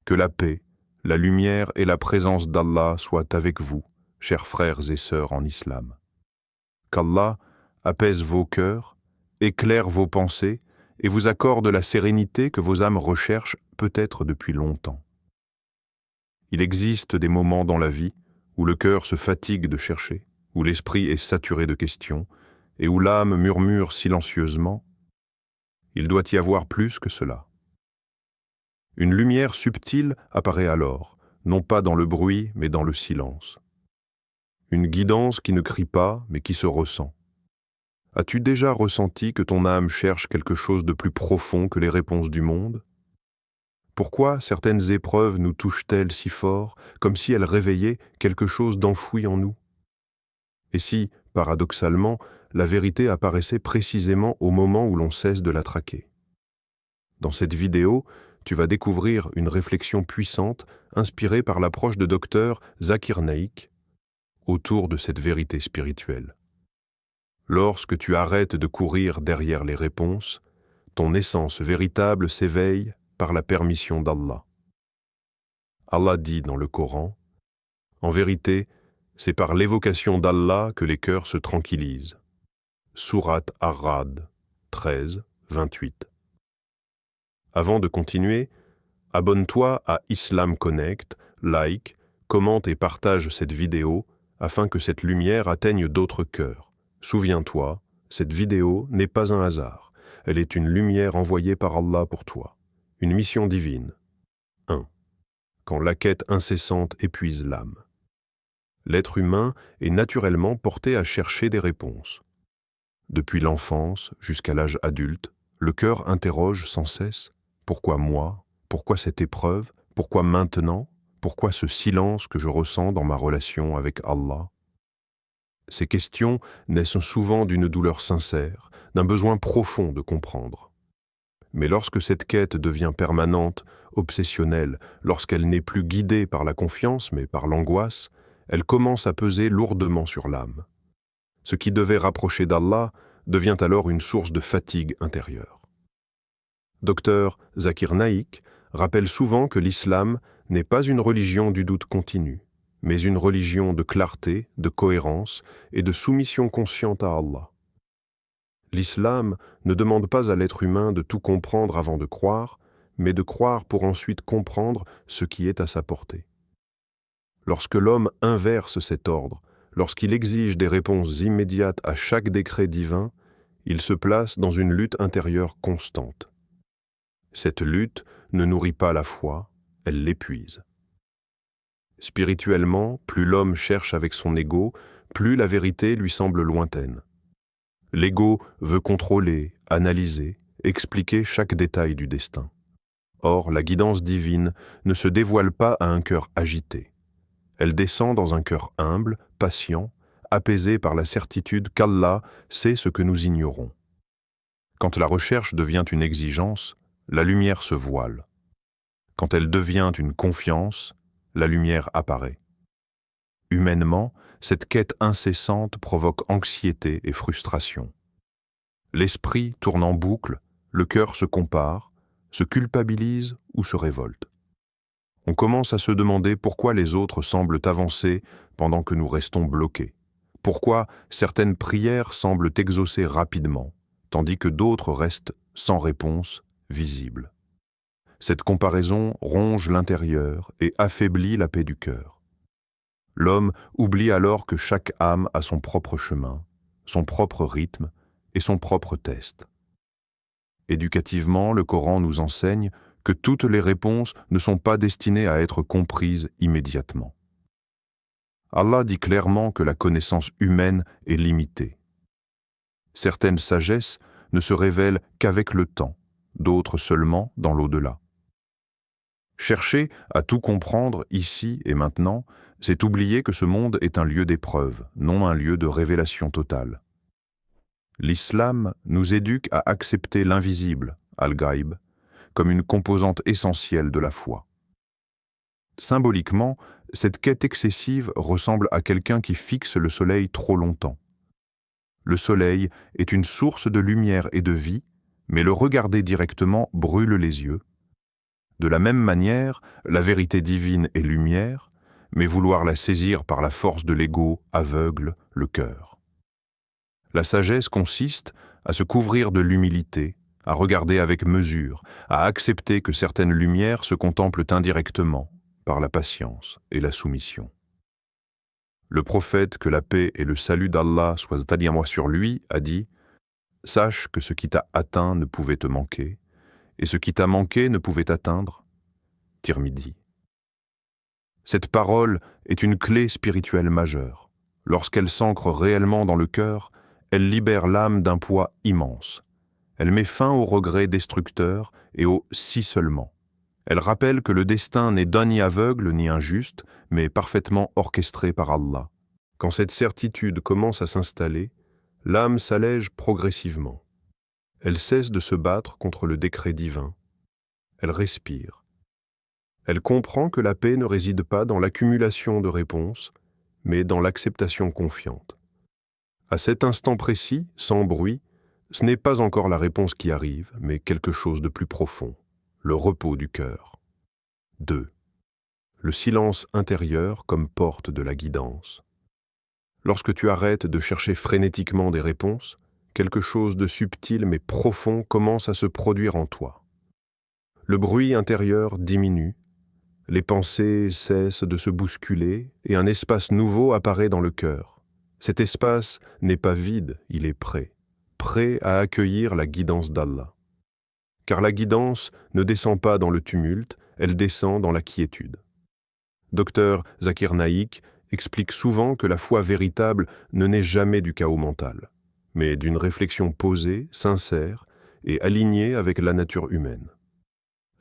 Que la paix, la lumière et la présence d'Allah soient avec vous, chers frères et sœurs en islam. Qu'Allah apaise vos cœurs, éclaire vos pensées et vous accorde la sérénité que vos âmes recherchent peut-être depuis longtemps. Il existe des moments dans la vie où le cœur se fatigue de chercher, où l'esprit est saturé de questions et où l'âme murmure silencieusement. Il doit y avoir plus que cela. Une lumière subtile apparaît alors, non pas dans le bruit, mais dans le silence. Une guidance qui ne crie pas, mais qui se ressent. As-tu déjà ressenti que ton âme cherche quelque chose de plus profond que les réponses du monde? Pourquoi certaines épreuves nous touchent-elles si fort, comme si elles réveillaient quelque chose d'enfoui en nous? Et si, paradoxalement, la vérité apparaissait précisément au moment où l'on cesse de la traquer? Dans cette vidéo, tu vas découvrir une réflexion puissante inspirée par l'approche de Dr Zakir Naik autour de cette vérité spirituelle. Lorsque tu arrêtes de courir derrière les réponses, ton essence véritable s'éveille par la permission d'Allah. Allah dit dans le Coran, « En vérité, c'est par l'évocation d'Allah que les cœurs se tranquillisent. » Sourate Ar-Ra'd 13, 28. Avant de continuer, abonne-toi à Islam Connect, like, commente et partage cette vidéo afin que cette lumière atteigne d'autres cœurs. Souviens-toi, cette vidéo n'est pas un hasard. Elle est une lumière envoyée par Allah pour toi. Une mission divine. 1. Quand la quête incessante épuise l'âme. L'être humain est naturellement porté à chercher des réponses. Depuis l'enfance jusqu'à l'âge adulte, le cœur interroge sans cesse « Pourquoi moi ? Pourquoi cette épreuve ? Pourquoi maintenant ? Pourquoi ce silence que je ressens dans ma relation avec Allah ?» Ces questions naissent souvent d'une douleur sincère, d'un besoin profond de comprendre. Mais lorsque cette quête devient permanente, obsessionnelle, lorsqu'elle n'est plus guidée par la confiance mais par l'angoisse, elle commence à peser lourdement sur l'âme. Ce qui devait rapprocher d'Allah devient alors une source de fatigue intérieure. Dr Zakir Naik rappelle souvent que l'islam n'est pas une religion du doute continu, mais une religion de clarté, de cohérence et de soumission consciente à Allah. L'islam ne demande pas à l'être humain de tout comprendre avant de croire, mais de croire pour ensuite comprendre ce qui est à sa portée. Lorsque l'homme inverse cet ordre, lorsqu'il exige des réponses immédiates à chaque décret divin, il se place dans une lutte intérieure constante. Cette lutte ne nourrit pas la foi, elle l'épuise. Spirituellement, plus l'homme cherche avec son ego, plus la vérité lui semble lointaine. L'ego veut contrôler, analyser, expliquer chaque détail du destin. Or, la guidance divine ne se dévoile pas à un cœur agité. Elle descend dans un cœur humble, patient, apaisé par la certitude qu'Allah sait ce que nous ignorons. Quand la recherche devient une exigence, la lumière se voile. Quand elle devient une confiance, la lumière apparaît. Humainement, cette quête incessante provoque anxiété et frustration. L'esprit tourne en boucle, le cœur se compare, se culpabilise ou se révolte. On commence à se demander pourquoi les autres semblent avancer pendant que nous restons bloqués. Pourquoi certaines prières semblent exaucer rapidement, tandis que d'autres restent sans réponse visible. Cette comparaison ronge l'intérieur et affaiblit la paix du cœur. L'homme oublie alors que chaque âme a son propre chemin, son propre rythme et son propre test. Éducativement, le Coran nous enseigne que toutes les réponses ne sont pas destinées à être comprises immédiatement. Allah dit clairement que la connaissance humaine est limitée. Certaines sagesses ne se révèlent qu'avec le temps, d'autres seulement dans l'au-delà. Chercher à tout comprendre ici et maintenant, c'est oublier que ce monde est un lieu d'épreuve, non un lieu de révélation totale. L'islam nous éduque à accepter l'invisible, al-ghaib, comme une composante essentielle de la foi. Symboliquement, cette quête excessive ressemble à quelqu'un qui fixe le soleil trop longtemps. Le soleil est une source de lumière et de vie, mais le regarder directement brûle les yeux. De la même manière, la vérité divine est lumière, mais vouloir la saisir par la force de l'ego aveugle le cœur. La sagesse consiste à se couvrir de l'humilité, à regarder avec mesure, à accepter que certaines lumières se contemplent indirectement par la patience et la soumission. Le prophète, que la paix et le salut d'Allah soient sur lui, a dit « Sache que ce qui t'a atteint ne pouvait te manquer, et ce qui t'a manqué ne pouvait t'atteindre. » Tirmidhi. Cette parole est une clé spirituelle majeure. Lorsqu'elle s'ancre réellement dans le cœur, elle libère l'âme d'un poids immense. Elle met fin aux regrets destructeurs et au « si seulement ». Elle rappelle que le destin n'est d'un ni aveugle ni injuste, mais parfaitement orchestré par Allah. Quand cette certitude commence à s'installer, l'âme s'allège progressivement. Elle cesse de se battre contre le décret divin. Elle respire. Elle comprend que la paix ne réside pas dans l'accumulation de réponses, mais dans l'acceptation confiante. À cet instant précis, sans bruit, ce n'est pas encore la réponse qui arrive, mais quelque chose de plus profond, le repos du cœur. 2. Le silence intérieur comme porte de la guidance. Lorsque tu arrêtes de chercher frénétiquement des réponses, quelque chose de subtil mais profond commence à se produire en toi. Le bruit intérieur diminue, les pensées cessent de se bousculer et un espace nouveau apparaît dans le cœur. Cet espace n'est pas vide, il est prêt à accueillir la guidance d'Allah. Car la guidance ne descend pas dans le tumulte, elle descend dans la quiétude. Dr Zakir Naik explique souvent que la foi véritable ne naît jamais du chaos mental, mais d'une réflexion posée, sincère et alignée avec la nature humaine.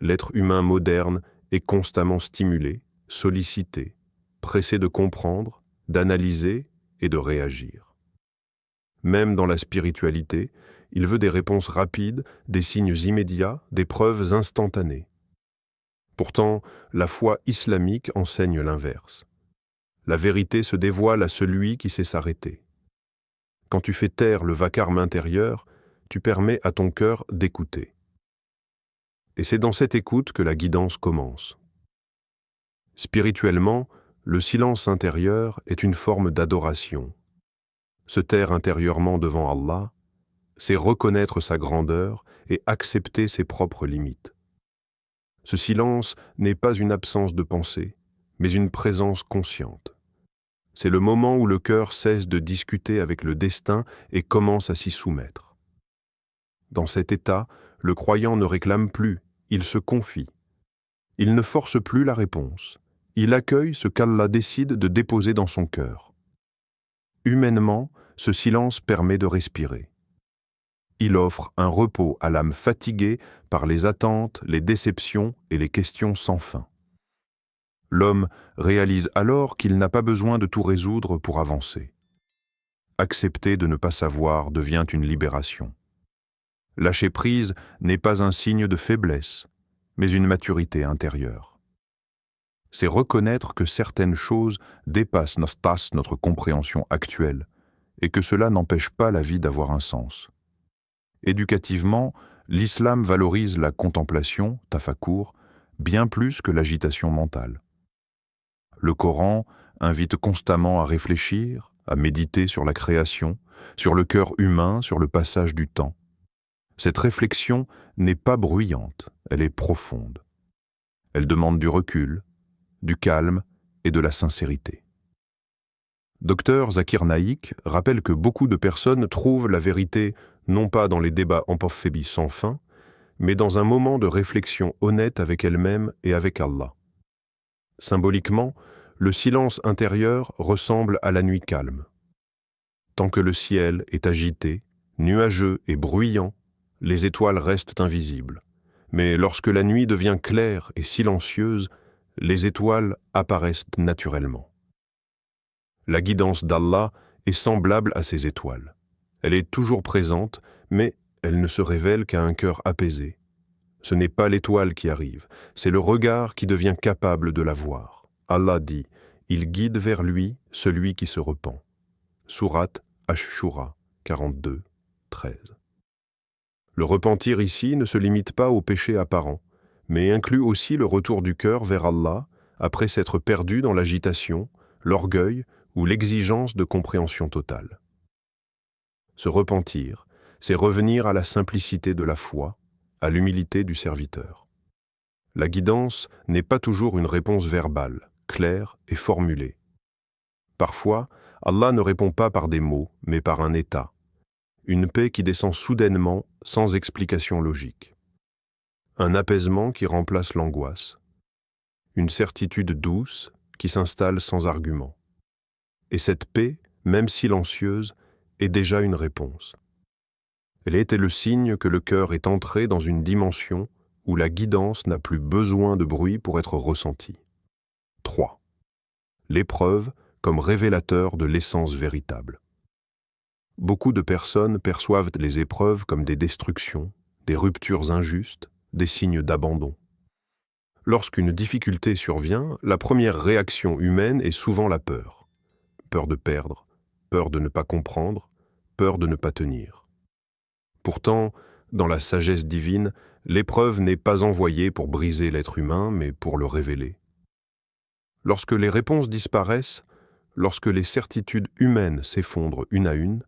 L'être humain moderne est constamment stimulé, sollicité, pressé de comprendre, d'analyser et de réagir. Même dans la spiritualité, il veut des réponses rapides, des signes immédiats, des preuves instantanées. Pourtant, la foi islamique enseigne l'inverse. La vérité se dévoile à celui qui sait s'arrêter. Quand tu fais taire le vacarme intérieur, tu permets à ton cœur d'écouter. Et c'est dans cette écoute que la guidance commence. Spirituellement, le silence intérieur est une forme d'adoration. Se taire intérieurement devant Allah, c'est reconnaître sa grandeur et accepter ses propres limites. Ce silence n'est pas une absence de pensée, mais une présence consciente. C'est le moment où le cœur cesse de discuter avec le destin et commence à s'y soumettre. Dans cet état, le croyant ne réclame plus, il se confie. Il ne force plus la réponse. Il accueille ce qu'Allah décide de déposer dans son cœur. Humainement, ce silence permet de respirer. Il offre un repos à l'âme fatiguée par les attentes, les déceptions et les questions sans fin. L'homme réalise alors qu'il n'a pas besoin de tout résoudre pour avancer. Accepter de ne pas savoir devient une libération. Lâcher prise n'est pas un signe de faiblesse, mais une maturité intérieure. C'est reconnaître que certaines choses dépassent notre compréhension actuelle et que cela n'empêche pas la vie d'avoir un sens. Éducativement, l'islam valorise la contemplation, tafakkur, bien plus que l'agitation mentale. Le Coran invite constamment à réfléchir, à méditer sur la création, sur le cœur humain, sur le passage du temps. Cette réflexion n'est pas bruyante, elle est profonde. Elle demande du recul, du calme et de la sincérité. Dr Zakir Naik rappelle que beaucoup de personnes trouvent la vérité non pas dans les débats amphibies sans fin, mais dans un moment de réflexion honnête avec elles-mêmes et avec Allah. Symboliquement, le silence intérieur ressemble à la nuit calme. Tant que le ciel est agité, nuageux et bruyant, les étoiles restent invisibles. Mais lorsque la nuit devient claire et silencieuse, les étoiles apparaissent naturellement. La guidance d'Allah est semblable à ces étoiles. Elle est toujours présente, mais elle ne se révèle qu'à un cœur apaisé. Ce n'est pas l'étoile qui arrive, c'est le regard qui devient capable de la voir. Allah dit « Il guide vers lui celui qui se repent ». Sourate Ash-Shura 42, 13. Le repentir ici ne se limite pas au péché apparent, mais inclut aussi le retour du cœur vers Allah après s'être perdu dans l'agitation, l'orgueil ou l'exigence de compréhension totale. Se repentir, c'est revenir à la simplicité de la foi, à l'humilité du serviteur. La guidance n'est pas toujours une réponse verbale, claire et formulée. Parfois, Allah ne répond pas par des mots, mais par un état, une paix qui descend soudainement sans explication logique, un apaisement qui remplace l'angoisse, une certitude douce qui s'installe sans argument. Et cette paix, même silencieuse, est déjà une réponse. Elle était le signe que le cœur est entré dans une dimension où la guidance n'a plus besoin de bruit pour être ressentie. 3. L'épreuve comme révélateur de l'essence véritable. Beaucoup de personnes perçoivent les épreuves comme des destructions, des ruptures injustes, des signes d'abandon. Lorsqu'une difficulté survient, la première réaction humaine est souvent la peur. Peur de perdre, peur de ne pas comprendre, peur de ne pas tenir. Pourtant, dans la sagesse divine, l'épreuve n'est pas envoyée pour briser l'être humain, mais pour le révéler. Lorsque les réponses disparaissent, lorsque les certitudes humaines s'effondrent une à une,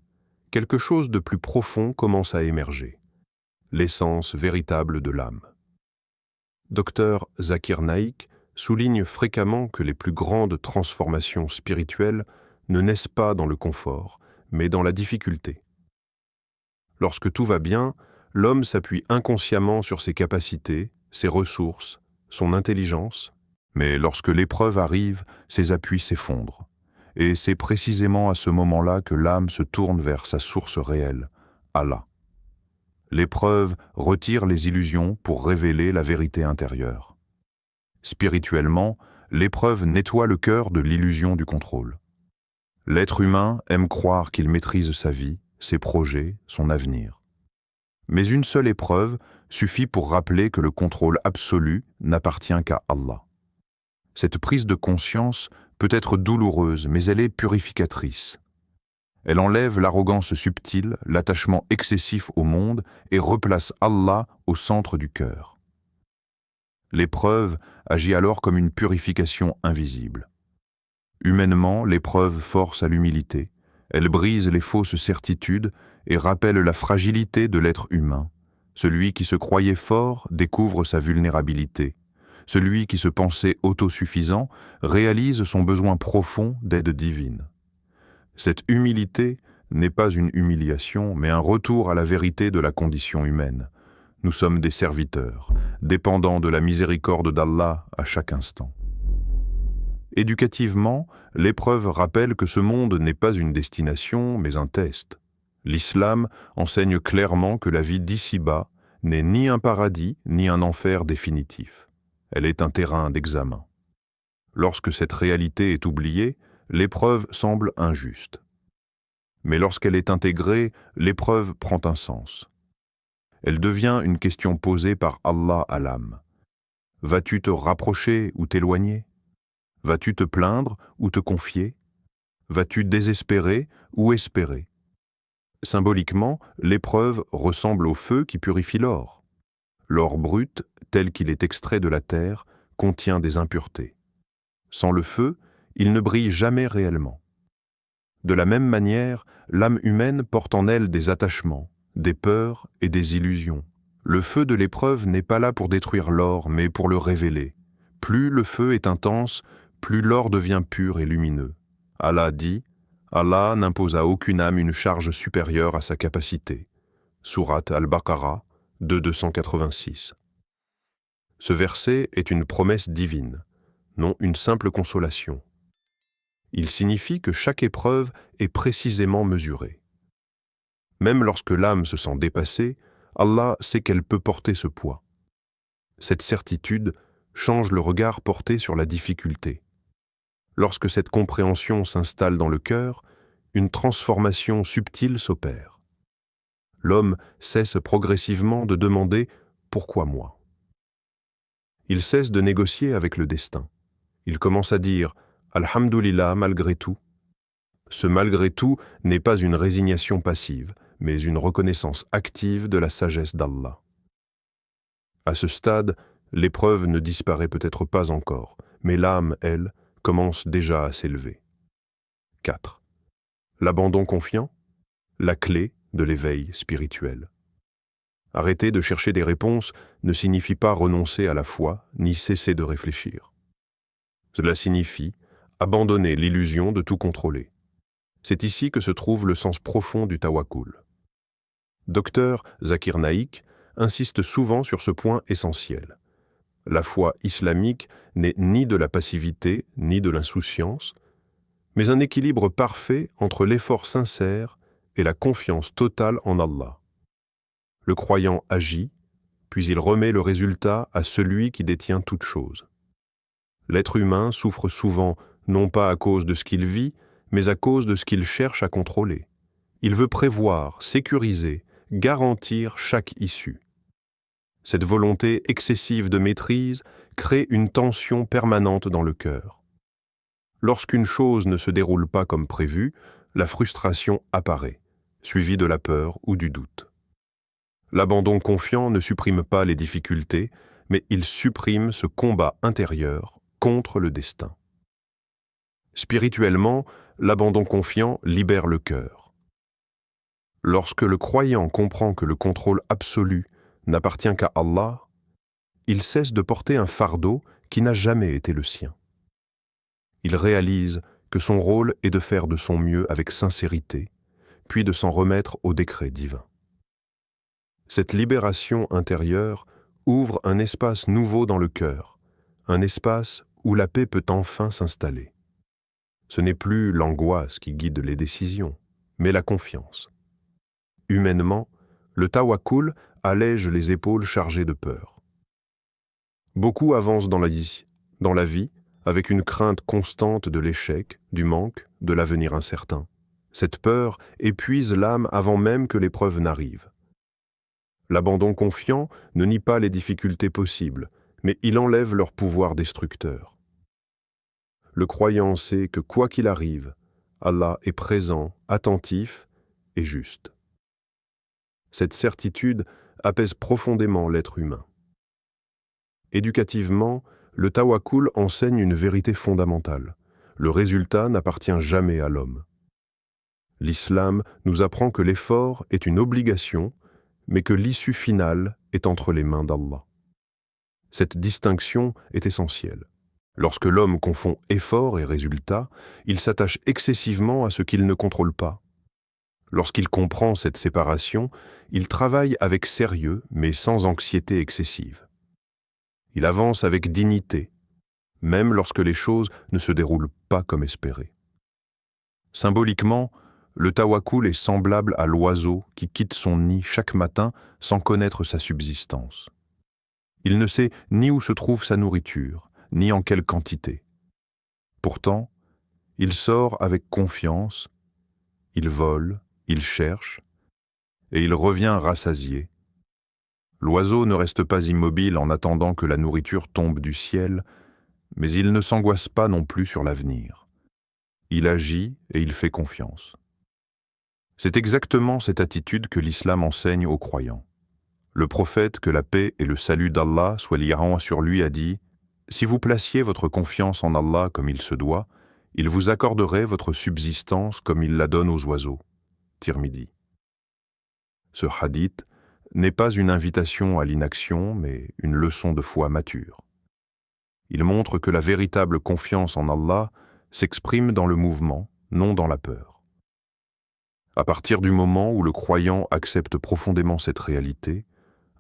quelque chose de plus profond commence à émerger, l'essence véritable de l'âme. Dr Zakir Naik souligne fréquemment que les plus grandes transformations spirituelles ne naissent pas dans le confort, mais dans la difficulté. Lorsque tout va bien, l'homme s'appuie inconsciemment sur ses capacités, ses ressources, son intelligence, mais lorsque l'épreuve arrive, ses appuis s'effondrent. Et c'est précisément à ce moment-là que l'âme se tourne vers sa source réelle, Allah. L'épreuve retire les illusions pour révéler la vérité intérieure. Spirituellement, l'épreuve nettoie le cœur de l'illusion du contrôle. L'être humain aime croire qu'il maîtrise sa vie, ses projets, son avenir. Mais une seule épreuve suffit pour rappeler que le contrôle absolu n'appartient qu'à Allah. Cette prise de conscience peut être douloureuse, mais elle est purificatrice. Elle enlève l'arrogance subtile, l'attachement excessif au monde et replace Allah au centre du cœur. L'épreuve agit alors comme une purification invisible. Humainement, l'épreuve force à l'humilité, elle brise les fausses certitudes et rappelle la fragilité de l'être humain. Celui qui se croyait fort découvre sa vulnérabilité. Celui qui se pensait autosuffisant réalise son besoin profond d'aide divine. Cette humilité n'est pas une humiliation, mais un retour à la vérité de la condition humaine. Nous sommes des serviteurs, dépendants de la miséricorde d'Allah à chaque instant. Éducativement, l'épreuve rappelle que ce monde n'est pas une destination, mais un test. L'islam enseigne clairement que la vie d'ici-bas n'est ni un paradis, ni un enfer définitif. Elle est un terrain d'examen. Lorsque cette réalité est oubliée, l'épreuve semble injuste. Mais lorsqu'elle est intégrée, l'épreuve prend un sens. Elle devient une question posée par Allah à l'âme. Vas-tu te rapprocher ou t'éloigner? Vas-tu te plaindre ou te confier? Vas-tu désespérer ou espérer? Symboliquement, l'épreuve ressemble au feu qui purifie l'or. L'or brut, tel qu'il est extrait de la terre, contient des impuretés. Sans le feu, il ne brille jamais réellement. De la même manière, l'âme humaine porte en elle des attachements, des peurs et des illusions. Le feu de l'épreuve n'est pas là pour détruire l'or, mais pour le révéler. Plus le feu est intense, plus l'or devient pur et lumineux. Allah dit, Allah n'impose à aucune âme une charge supérieure à sa capacité. Sourate Al-Baqarah, 286. Ce verset est une promesse divine, non une simple consolation. Il signifie que chaque épreuve est précisément mesurée. Même lorsque l'âme se sent dépassée, Allah sait qu'elle peut porter ce poids. Cette certitude change le regard porté sur la difficulté. Lorsque cette compréhension s'installe dans le cœur, une transformation subtile s'opère. L'homme cesse progressivement de demander « Pourquoi moi ?» Il cesse de négocier avec le destin. Il commence à dire « Alhamdulillah malgré tout ». Ce malgré tout n'est pas une résignation passive, mais une reconnaissance active de la sagesse d'Allah. À ce stade, L'épreuve ne disparaît peut-être pas encore, mais l'âme, elle, commence déjà à s'élever. 4. L'abandon confiant, la clé de l'éveil spirituel. Arrêter de chercher des réponses ne signifie pas renoncer à la foi, ni cesser de réfléchir. Cela signifie abandonner l'illusion de tout contrôler. C'est ici que se trouve le sens profond du tawakkul. Dr Zakir Naik insiste souvent sur ce point essentiel. La foi islamique n'est ni de la passivité ni de l'insouciance, mais un équilibre parfait entre l'effort sincère et la confiance totale en Allah. Le croyant agit, puis il remet le résultat à celui qui détient toute chose. L'être humain souffre souvent non pas à cause de ce qu'il vit, mais à cause de ce qu'il cherche à contrôler. Il veut prévoir, sécuriser, garantir chaque issue. Cette volonté excessive de maîtrise crée une tension permanente dans le cœur. Lorsqu'une chose ne se déroule pas comme prévu, la frustration apparaît, suivie de la peur ou du doute. L'abandon confiant ne supprime pas les difficultés, mais il supprime ce combat intérieur contre le destin. Spirituellement, l'abandon confiant libère le cœur. Lorsque le croyant comprend que le contrôle absolu n'appartient qu'à Allah, il cesse de porter un fardeau qui n'a jamais été le sien. Il réalise que son rôle est de faire de son mieux avec sincérité, puis de s'en remettre au décret divin. Cette libération intérieure ouvre un espace nouveau dans le cœur, un espace où la paix peut enfin s'installer. Ce n'est plus l'angoisse qui guide les décisions, mais la confiance. Humainement, le tawakkul allège les épaules chargées de peur. Beaucoup avancent dans la vie avec une crainte constante de l'échec, du manque, de l'avenir incertain. Cette peur épuise l'âme avant même que l'épreuve n'arrive. L'abandon confiant ne nie pas les difficultés possibles, mais il enlève leur pouvoir destructeur. Le croyant sait que quoi qu'il arrive, Allah est présent, attentif et juste. Cette certitude apaise profondément l'être humain. Éducativement, le tawakkul enseigne une vérité fondamentale. Le résultat n'appartient jamais à l'homme. L'islam nous apprend que l'effort est une obligation, mais que l'issue finale est entre les mains d'Allah. Cette distinction est essentielle. Lorsque l'homme confond effort et résultat, il s'attache excessivement à ce qu'il ne contrôle pas. Lorsqu'il comprend cette séparation, il travaille avec sérieux, mais sans anxiété excessive. Il avance avec dignité, même lorsque les choses ne se déroulent pas comme espéré. Symboliquement, le tawakkul est semblable à l'oiseau qui quitte son nid chaque matin sans connaître sa subsistance. Il ne sait ni où se trouve sa nourriture, ni en quelle quantité. Pourtant, il sort avec confiance, il vole, il cherche, et il revient rassasié. L'oiseau ne reste pas immobile en attendant que la nourriture tombe du ciel, mais il ne s'angoisse pas non plus sur l'avenir. Il agit et il fait confiance. C'est exactement cette attitude que l'islam enseigne aux croyants. Le prophète, que la paix et le salut d'Allah soient liés sur lui, a dit « Si vous placiez votre confiance en Allah comme il se doit, il vous accorderait votre subsistance comme il la donne aux oiseaux. » Tirmidhi. Ce hadith n'est pas une invitation à l'inaction, mais une leçon de foi mature. Il montre que la véritable confiance en Allah s'exprime dans le mouvement, non dans la peur. À partir du moment où le croyant accepte profondément cette réalité,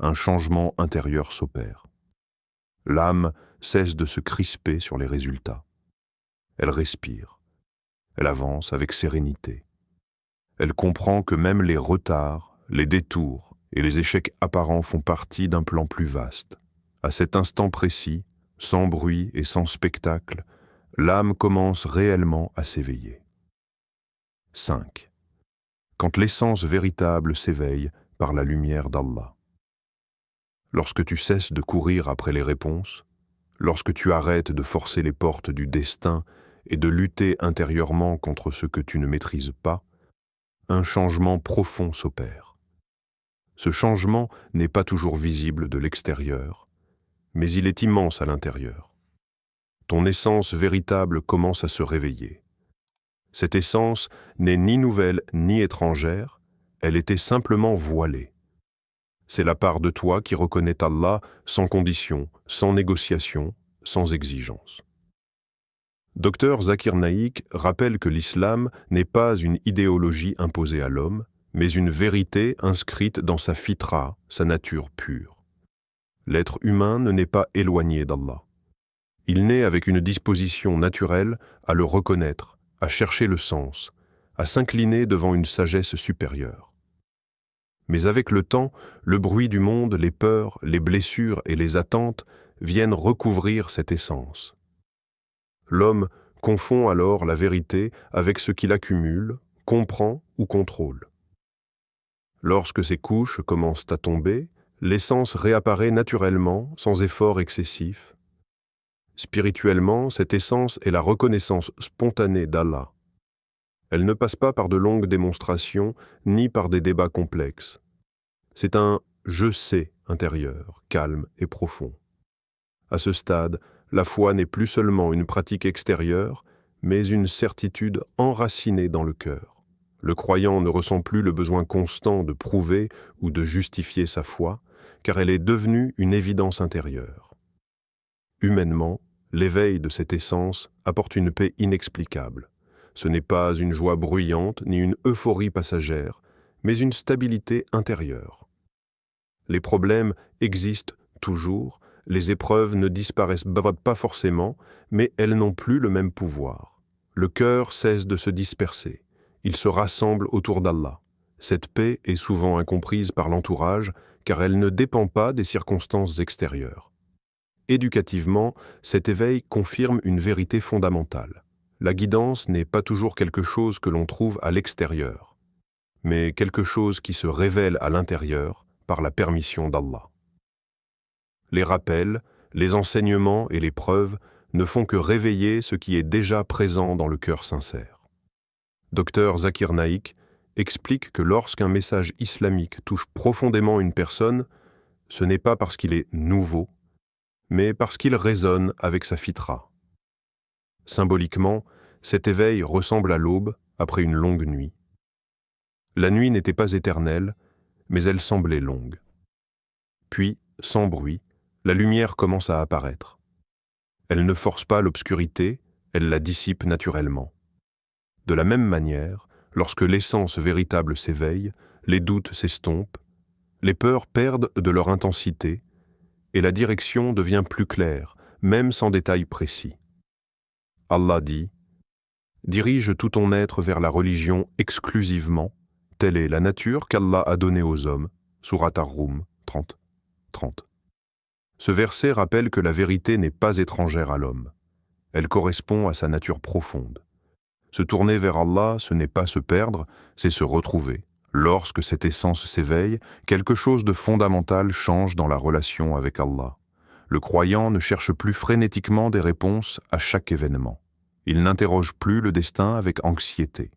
un changement intérieur s'opère. L'âme cesse de se crisper sur les résultats. Elle respire. Elle avance avec sérénité. Elle comprend que même les retards, les détours et les échecs apparents font partie d'un plan plus vaste. À cet instant précis, sans bruit et sans spectacle, l'âme commence réellement à s'éveiller. 5. Quand l'essence véritable s'éveille par la lumière d'Allah. Lorsque tu cesses de courir après les réponses, lorsque tu arrêtes de forcer les portes du destin et de lutter intérieurement contre ce que tu ne maîtrises pas, un changement profond s'opère. Ce changement n'est pas toujours visible de l'extérieur, mais il est immense à l'intérieur. Ton essence véritable commence à se réveiller. Cette essence n'est ni nouvelle ni étrangère, elle était simplement voilée. C'est la part de toi qui reconnaît Allah sans condition, sans négociation, sans exigence. Dr Zakir Naik rappelle que l'islam n'est pas une idéologie imposée à l'homme, mais une vérité inscrite dans sa fitra, sa nature pure. L'être humain ne naît pas éloigné d'Allah. Il naît avec une disposition naturelle à le reconnaître, à chercher le sens, à s'incliner devant une sagesse supérieure. Mais avec le temps, le bruit du monde, les peurs, les blessures et les attentes viennent recouvrir cette essence. L'homme confond alors la vérité avec ce qu'il accumule, comprend ou contrôle. Lorsque ces couches commencent à tomber, l'essence réapparaît naturellement, sans effort excessif. Spirituellement, cette essence est la reconnaissance spontanée d'Allah. Elle ne passe pas par de longues démonstrations, ni par des débats complexes. C'est un « je sais » intérieur, calme et profond. À ce stade, la foi n'est plus seulement une pratique extérieure, mais une certitude enracinée dans le cœur. Le croyant ne ressent plus le besoin constant de prouver ou de justifier sa foi, car elle est devenue une évidence intérieure. Humainement, l'éveil de cette essence apporte une paix inexplicable. Ce n'est pas une joie bruyante ni une euphorie passagère, mais une stabilité intérieure. Les problèmes existent toujours, les épreuves ne disparaissent pas forcément, mais elles n'ont plus le même pouvoir. Le cœur cesse de se disperser. Il se rassemble autour d'Allah. Cette paix est souvent incomprise par l'entourage, car elle ne dépend pas des circonstances extérieures. Éducativement, cet éveil confirme une vérité fondamentale. La guidance n'est pas toujours quelque chose que l'on trouve à l'extérieur, mais quelque chose qui se révèle à l'intérieur par la permission d'Allah. Les rappels, les enseignements et les preuves ne font que réveiller ce qui est déjà présent dans le cœur sincère. Dr Zakir Naik explique que lorsqu'un message islamique touche profondément une personne, ce n'est pas parce qu'il est nouveau, mais parce qu'il résonne avec sa fitra. Symboliquement, cet éveil ressemble à l'aube après une longue nuit. La nuit n'était pas éternelle, mais elle semblait longue. Puis, sans bruit, la lumière commence à apparaître. Elle ne force pas l'obscurité, elle la dissipe naturellement. De la même manière, lorsque l'essence véritable s'éveille, les doutes s'estompent, les peurs perdent de leur intensité, et la direction devient plus claire, même sans détails précis. Allah dit « Dirige tout ton être vers la religion exclusivement, telle est la nature qu'Allah a donnée aux hommes. » Surat Ar-Rum 30. Ce verset rappelle que la vérité n'est pas étrangère à l'homme. Elle correspond à sa nature profonde. Se tourner vers Allah, ce n'est pas se perdre, c'est se retrouver. Lorsque cette essence s'éveille, quelque chose de fondamental change dans la relation avec Allah. Le croyant ne cherche plus frénétiquement des réponses à chaque événement. Il n'interroge plus le destin avec anxiété.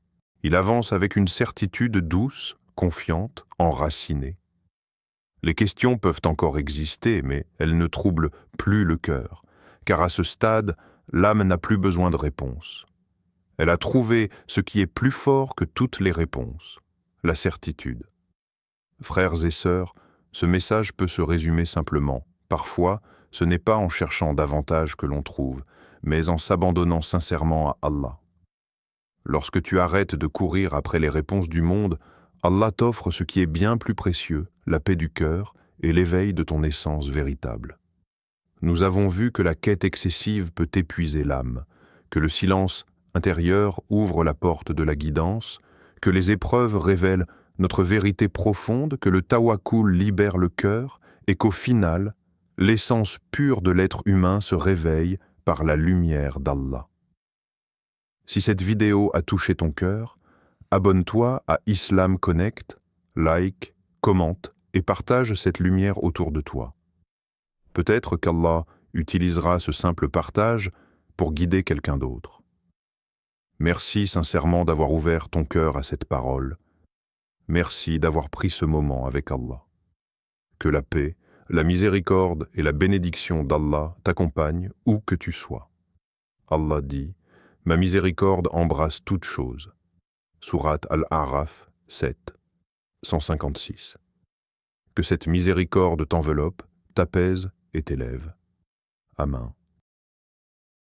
Il avance avec une certitude douce, confiante, enracinée. Les questions peuvent encore exister, mais elles ne troublent plus le cœur, car à ce stade, l'âme n'a plus besoin de réponses. Elle a trouvé ce qui est plus fort que toutes les réponses, la certitude. Frères et sœurs, ce message peut se résumer simplement. Parfois, ce n'est pas en cherchant davantage que l'on trouve, mais en s'abandonnant sincèrement à Allah. Lorsque tu arrêtes de courir après les réponses du monde, Allah t'offre ce qui est bien plus précieux, la paix du cœur et l'éveil de ton essence véritable. Nous avons vu que la quête excessive peut épuiser l'âme, que le silence intérieur ouvre la porte de la guidance, que les épreuves révèlent notre vérité profonde, que le tawakkul libère le cœur et qu'au final, l'essence pure de l'être humain se réveille par la lumière d'Allah. Si cette vidéo a touché ton cœur, abonne-toi à Islam Connect, like, commente et partage cette lumière autour de toi. Peut-être qu'Allah utilisera ce simple partage pour guider quelqu'un d'autre. Merci sincèrement d'avoir ouvert ton cœur à cette parole. Merci d'avoir pris ce moment avec Allah. Que la paix, la miséricorde et la bénédiction d'Allah t'accompagnent où que tu sois. Allah dit, ma miséricorde embrasse toutes choses. Sourate Al-A'raf 7, 156. Que cette miséricorde t'enveloppe, t'apaise et t'élève. Amen.